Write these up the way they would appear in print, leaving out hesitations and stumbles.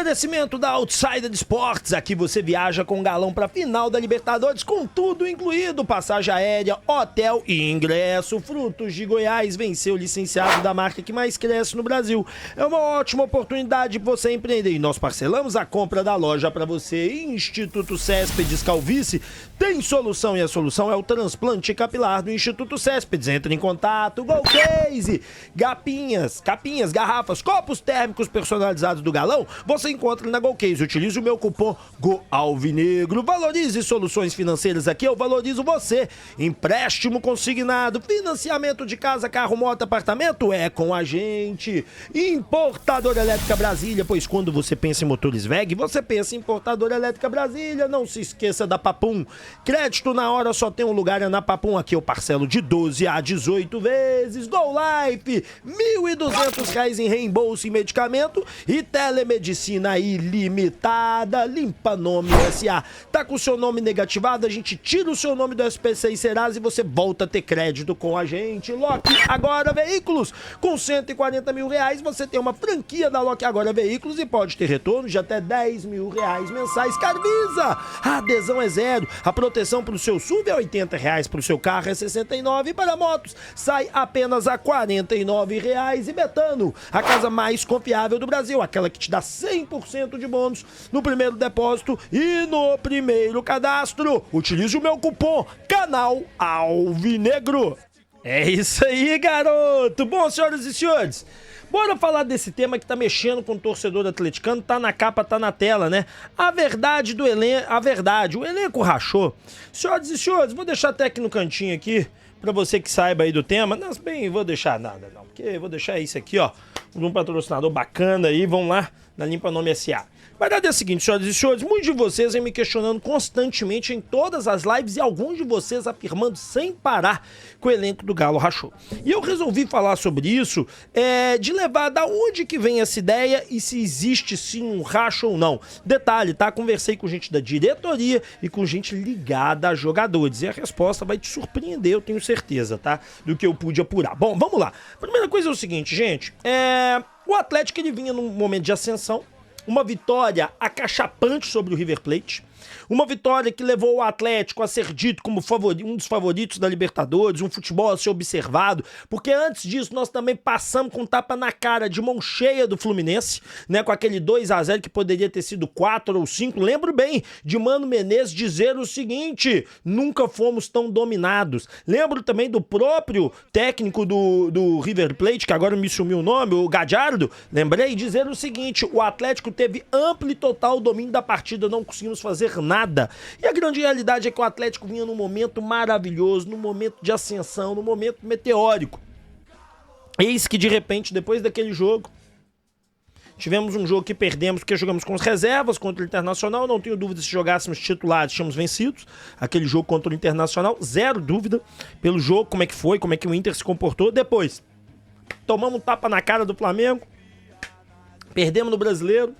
Oferecimento da Outsider Sports. Aqui você viaja com galão pra final da Libertadores com tudo incluído. Passagem aérea, hotel e ingresso. Frutos de Goiás venceu o licenciado da marca que mais cresce no Brasil. É uma ótima oportunidade pra você empreender. E nós parcelamos a compra da loja pra você. Instituto Céspedes Calvície tem solução e a solução é o transplante capilar do Instituto Céspedes. Entre em contato. Golcase, capinhas, garrafas, copos térmicos personalizados do galão. Você encontra na Golcase. Utilize o meu cupom GOALVINEGRO. Valorize soluções financeiras aqui, eu valorizo você. Empréstimo consignado, financiamento de casa, carro, moto, apartamento, é com a gente. Importadora Elétrica Brasília, pois quando você pensa em motores WEG, você pensa em Importadora Elétrica Brasília. Não se esqueça da Papum. Crédito na hora só tem um lugar, é na Papum. Aqui eu parcelo de 12 a 18 vezes. Go Life, R$1.200 em reembolso e medicamento e telemedicina ilimitada. Limpa Nome SA. Tá com o seu nome negativado, a gente tira o seu nome do SPC e Serasa e você volta a ter crédito com a gente. Lock Agora Veículos. Com R$140 mil, você tem uma franquia da Lock Agora Veículos e pode ter retorno de até R$10 mil mensais. Carvisa, a adesão é zero. A proteção pro seu SUV é R$80, pro seu carro é R$69 e para motos sai apenas a R$49. E Betano, a casa mais confiável do Brasil, aquela que te dá 100% de bônus no primeiro depósito e no primeiro cadastro. Utilize o meu cupom Canal Alvinegro. É isso aí, garoto. Bom, senhoras e senhores, bora falar desse tema que tá mexendo com o torcedor atleticano, tá na capa, tá na tela, né? A verdade do elenco, o elenco rachou. Senhoras e senhores, vou deixar até aqui no cantinho aqui, pra você que saiba aí do tema. Não, bem, vou deixar nada não, porque vou deixar isso aqui, ó, um patrocinador bacana aí, vamos lá, na Limpa Nome SA. A verdade é a seguinte, senhoras e senhores, muitos de vocês vêm me questionando constantemente em todas as lives e alguns de vocês afirmando sem parar que o elenco do Galo rachou. E eu resolvi falar sobre isso, de levar da onde que vem essa ideia e se existe sim um racho ou não. Detalhe, tá? Conversei com gente da diretoria e com gente ligada a jogadores e a resposta vai te surpreender, eu tenho certeza, tá? Do que eu pude apurar. Bom, vamos lá. Primeira coisa é o seguinte, gente, o Atlético ele vinha num momento de ascensão, uma vitória acachapante sobre o River Plate. Uma vitória que levou o Atlético a ser dito como um dos favoritos da Libertadores, um futebol a ser observado, porque antes disso nós também passamos com tapa na cara de mão cheia do Fluminense, né, com aquele 2-0 que poderia ter sido 4 ou 5. Lembro bem de Mano Menezes dizer o seguinte: nunca fomos tão dominados. Lembro também do próprio técnico do River Plate, que agora me sumiu o nome, o Gadiardo, lembrei, dizer o seguinte: o Atlético teve amplo e total domínio da partida, não conseguimos fazer nada. E a grande realidade é que o Atlético vinha num momento maravilhoso, num momento de ascensão, num momento meteórico. Eis que de repente, depois daquele jogo, tivemos um jogo que perdemos porque jogamos com as reservas contra o Internacional. Não tenho dúvida, se jogássemos titulares tínhamos vencidos aquele jogo contra o Internacional, zero dúvida pelo jogo, como é que foi, como é que o Inter se comportou. Depois tomamos um tapa na cara do Flamengo, perdemos no Brasileiro,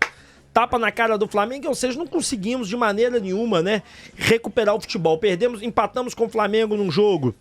tapa na cara do Flamengo, ou seja, não conseguimos de maneira nenhuma, né, recuperar o futebol. Empatamos com o Flamengo num jogo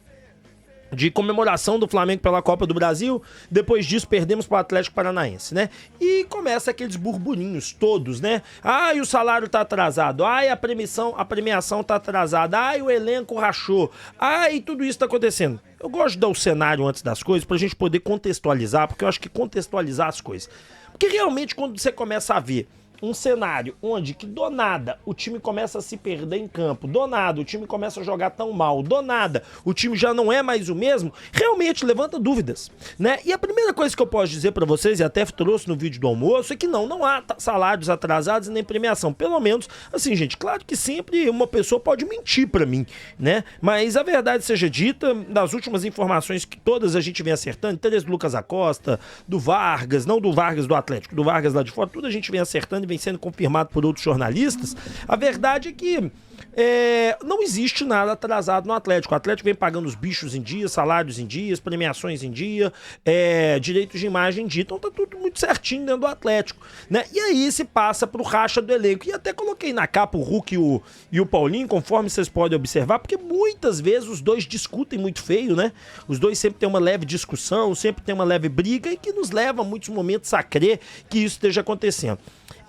de comemoração do Flamengo pela Copa do Brasil. Depois disso perdemos para o Atlético Paranaense, né? E começa aqueles burburinhos todos, né? Ai, o salário tá atrasado. Ai, a premiação tá atrasada. Ai, o elenco rachou. Ai, tudo isso tá acontecendo. Eu gosto de dar o cenário antes das coisas pra gente poder contextualizar, porque eu acho que contextualizar as coisas. Porque realmente quando você começa a ver um cenário onde que do nada o time começa a se perder em campo, do nada o time começa a jogar tão mal, do nada o time já não é mais o mesmo, realmente levanta dúvidas, né? E a primeira coisa que eu posso dizer pra vocês, e até trouxe no vídeo do almoço, é que não há salários atrasados e nem premiação. Pelo menos, assim, gente, claro que sempre uma pessoa pode mentir pra mim, né? Mas a verdade seja dita, das últimas informações que todas a gente vem acertando, desde do Lucas Acosta, do Vargas, não do Vargas do Atlético, do Vargas lá de fora, tudo a gente vem acertando, vem sendo confirmado por outros jornalistas. A verdade é que não existe nada atrasado no Atlético. O Atlético vem pagando os bichos em dia, salários em dias, premiações em dia, direitos de imagem em dia. Então tá tudo muito certinho dentro do Atlético, né? E aí se passa pro racha do elenco. E até coloquei na capa o Hulk e o Paulinho, conforme vocês podem observar, porque muitas vezes os dois discutem muito feio, né? Os dois sempre têm uma leve discussão, sempre tem uma leve briga e que nos leva a muitos momentos a crer que isso esteja acontecendo.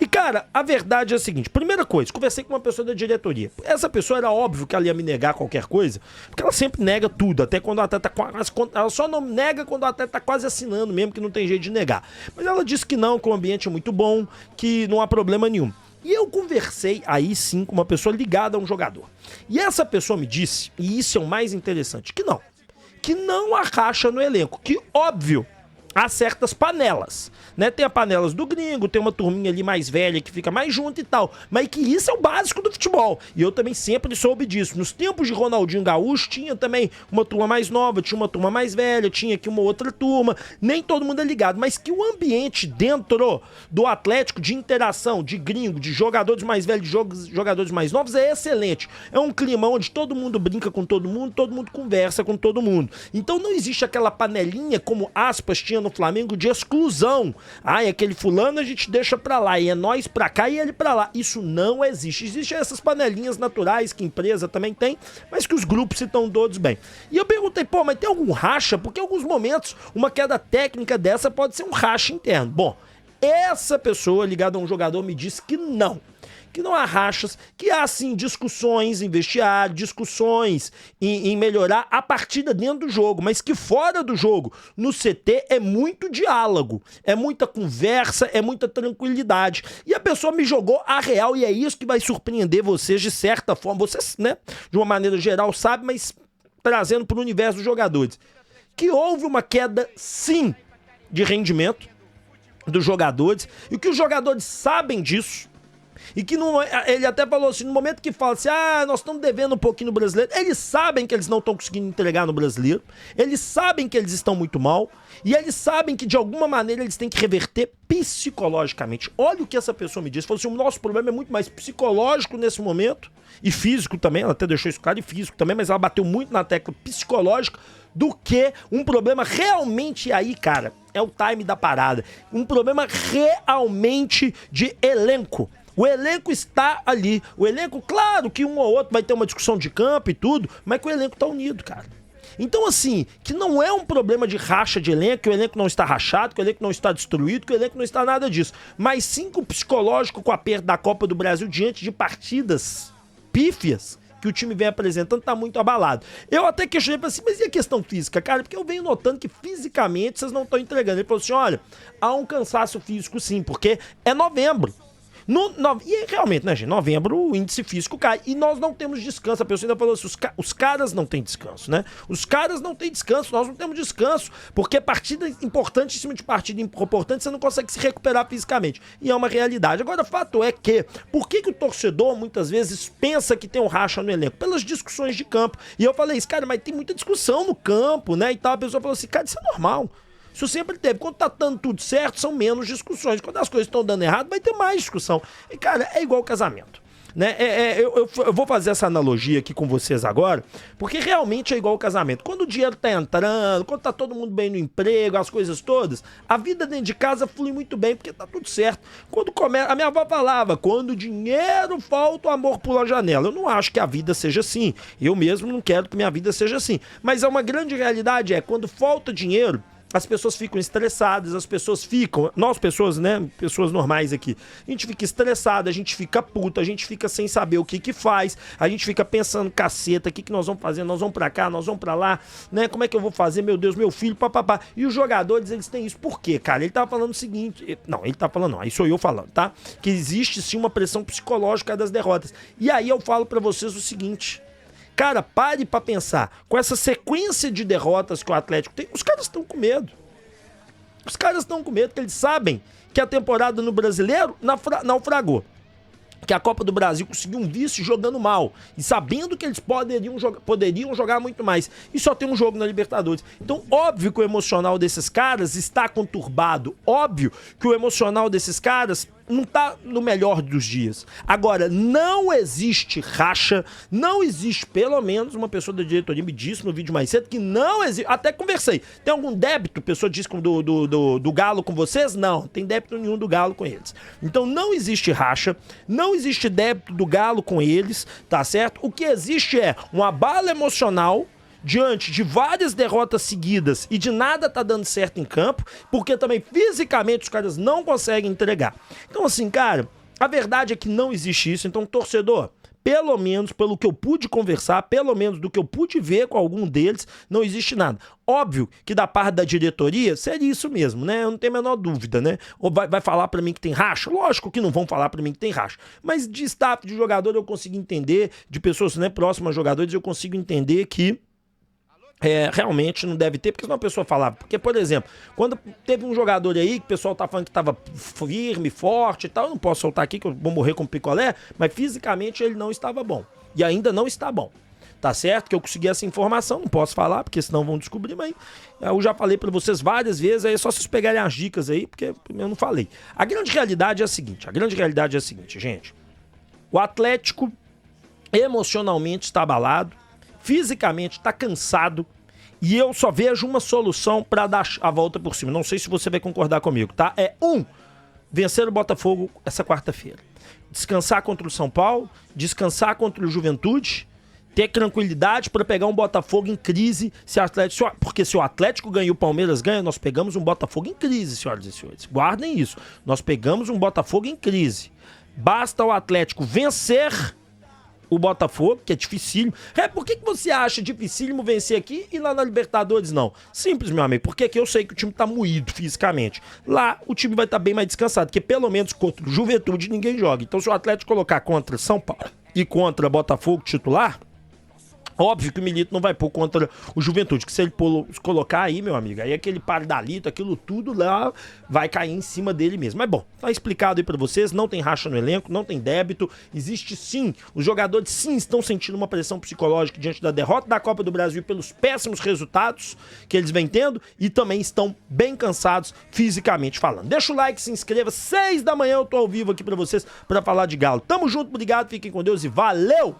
E, cara, a verdade é a seguinte. Primeira coisa, conversei com uma pessoa da diretoria. Essa pessoa era óbvio que ela ia me negar qualquer coisa, porque ela sempre nega tudo, até quando o atleta quase... Ela só não nega quando o atleta tá quase assinando mesmo, que não tem jeito de negar. Mas ela disse que não, que o ambiente é muito bom, que não há problema nenhum. E eu conversei, aí sim, com uma pessoa ligada a um jogador. E essa pessoa me disse, e isso é o mais interessante, que não há racha no elenco, que, óbvio, há certas panelas, né? Tem a panelas do gringo, tem uma turminha ali mais velha que fica mais junto e tal, mas que isso é o básico do futebol. E eu também sempre soube disso. Nos tempos de Ronaldinho Gaúcho tinha também uma turma mais nova, tinha uma turma mais velha, tinha aqui uma outra turma, nem todo mundo é ligado, mas que o ambiente dentro do Atlético de interação, de gringo, de jogadores mais velhos, de jogadores mais novos é excelente. É um clima onde todo mundo brinca com todo mundo conversa com todo mundo. Então não existe aquela panelinha como aspas tinha no Flamengo de exclusão. Aquele fulano a gente deixa pra lá, e é nós pra cá e ele pra lá. Isso não existe. Existem essas panelinhas naturais que a empresa também tem, mas que os grupos se estão todos bem. E eu perguntei, mas tem algum racha? Porque em alguns momentos uma queda técnica dessa pode ser um racha interno. Bom, essa pessoa ligada a um jogador me disse que não há rachas, que há sim discussões em vestiário, discussões em melhorar a partida dentro do jogo, mas que fora do jogo, no CT, é muito diálogo, é muita conversa, é muita tranquilidade. E a pessoa me jogou a real, e é isso que vai surpreender vocês de certa forma. Vocês, né, de uma maneira geral, sabem, mas trazendo para o universo dos jogadores, que houve uma queda, sim, de rendimento dos jogadores, e que os jogadores sabem disso. E que não, ele até falou assim, no momento que fala assim, nós estamos devendo um pouquinho no brasileiro, eles sabem que eles não estão conseguindo entregar no brasileiro, eles sabem que eles estão muito mal, e eles sabem que de alguma maneira eles têm que reverter psicologicamente. Olha o que essa pessoa me disse, falou assim, o nosso problema é muito mais psicológico nesse momento, e físico também, ela até deixou isso claro, e físico também, mas ela bateu muito na tecla psicológica, do que um problema realmente aí, cara, é o time da parada, um problema realmente de elenco. O elenco está ali. O elenco, claro que um ou outro vai ter uma discussão de campo e tudo, mas que o elenco está unido, cara. Então, assim, que não é um problema de racha de elenco, que o elenco não está rachado, que o elenco não está destruído, que o elenco não está nada disso. Mas sim com o psicológico, com a perda da Copa do Brasil diante de partidas pífias que o time vem apresentando, tá muito abalado. Eu até questionei, assim, mas e a questão física, cara? Porque eu venho notando que fisicamente vocês não estão entregando. Ele falou assim, olha, há um cansaço físico sim, porque é novembro. E realmente, né, gente? Novembro o índice físico cai. E nós não temos descanso. A pessoa ainda falou assim: os caras não têm descanso, né? Os caras não têm descanso, nós não temos descanso. Porque partida importante em cima de partida importante, você não consegue se recuperar fisicamente. E é uma realidade. Agora, o fato é que, por que o torcedor muitas vezes pensa que tem um racha no elenco? Pelas discussões de campo. E eu falei isso, cara, mas tem muita discussão no campo, né? E tal. A pessoa falou assim: cara, isso é normal. Isso sempre teve. Quando tá dando tudo certo, são menos discussões. Quando as coisas estão dando errado, vai ter mais discussão. E, cara, é igual casamento. Né? Eu vou fazer essa analogia aqui com vocês agora, porque realmente é igual o casamento. Quando o dinheiro tá entrando, quando tá todo mundo bem no emprego, as coisas todas, a vida dentro de casa flui muito bem, porque tá tudo certo. Quando começa, a minha avó falava, quando o dinheiro falta, o amor pula a janela. Eu não acho que a vida seja assim. Eu mesmo não quero que minha vida seja assim. Mas é uma grande realidade, quando falta dinheiro, as pessoas ficam estressadas, nós pessoas, né, pessoas normais aqui, a gente fica estressada, a gente fica puta, a gente fica sem saber o que faz, a gente fica pensando, caceta, o que nós vamos fazer, nós vamos pra cá, nós vamos pra lá, né, como é que eu vou fazer, meu Deus, meu filho, papapá. E os jogadores, eles têm isso, por quê, cara? Ele tava falando o seguinte, aí sou eu falando, tá? Que existe sim uma pressão psicológica das derrotas. E aí eu falo pra vocês o seguinte: cara, pare pra pensar. Com essa sequência de derrotas que o Atlético tem, os caras estão com medo. Os caras estão com medo, porque eles sabem que a temporada no Brasileiro naufragou. Que a Copa do Brasil conseguiu um vice jogando mal. E sabendo que eles poderiam jogar muito mais. E só tem um jogo na Libertadores. Então, óbvio que o emocional desses caras está conturbado. Óbvio que o emocional desses caras não tá no melhor dos dias. Agora, não existe racha, não existe, pelo menos uma pessoa da diretoria me disse no vídeo mais cedo que não existe, até conversei, tem algum débito, a pessoa disse do Galo com vocês? Não, tem débito nenhum do Galo com eles. Então não existe racha, não existe débito do Galo com eles, tá certo? O que existe é um abalo emocional diante de várias derrotas seguidas e de nada tá dando certo em campo, porque também fisicamente os caras não conseguem entregar. Então assim, cara, a verdade é que não existe isso. Então, torcedor, pelo menos pelo que eu pude conversar, pelo menos do que eu pude ver com algum deles, não existe nada. Óbvio que da parte da diretoria seria isso mesmo, né? Eu não tenho a menor dúvida, né? Ou vai falar pra mim que tem racha? Lógico que não vão falar pra mim que tem racha. Mas de staff de jogador eu consigo entender, de pessoas, né, próximas a jogadores, eu consigo entender que realmente não deve ter, porque senão a pessoa falava. Porque, por exemplo, quando teve um jogador aí que o pessoal tá falando que tava firme, forte e tal, eu não posso soltar aqui que eu vou morrer com picolé, mas fisicamente ele não estava bom. E ainda não está bom. Tá certo? Que eu consegui essa informação, não posso falar, porque senão vão descobrir, mas eu já falei pra vocês várias vezes, aí é só vocês pegarem as dicas aí, porque eu não falei. A grande realidade é a seguinte, gente. O Atlético emocionalmente está abalado, fisicamente tá cansado, e eu só vejo uma solução pra dar a volta por cima. Não sei se você vai concordar comigo, tá? Vencer o Botafogo essa quarta-feira. Descansar contra o São Paulo, descansar contra o Juventude, ter tranquilidade pra pegar um Botafogo em crise, porque se o Atlético ganha e o Palmeiras ganha, nós pegamos um Botafogo em crise, senhoras e senhores. Guardem isso. Nós pegamos um Botafogo em crise. Basta o Atlético vencer o Botafogo, que é dificílimo. Por que você acha dificílimo vencer aqui e lá na Libertadores não? Simples, meu amigo, porque aqui eu sei que o time tá moído fisicamente. Lá o time vai estar bem mais descansado, porque pelo menos contra o Juventude ninguém joga. Então se o Atlético colocar contra São Paulo e contra Botafogo titular, óbvio que o Milito não vai pôr contra o Juventude, que se ele colocar aí, meu amigo, aí aquele pardalito, aquilo tudo lá vai cair em cima dele mesmo. Mas bom, tá explicado aí pra vocês, não tem racha no elenco, não tem débito, existe sim, os jogadores sim estão sentindo uma pressão psicológica diante da derrota da Copa do Brasil pelos péssimos resultados que eles vêm tendo e também estão bem cansados fisicamente falando. Deixa o like, se inscreva, 6 da manhã eu tô ao vivo aqui pra vocês pra falar de Galo. Tamo junto, obrigado, fiquem com Deus e valeu!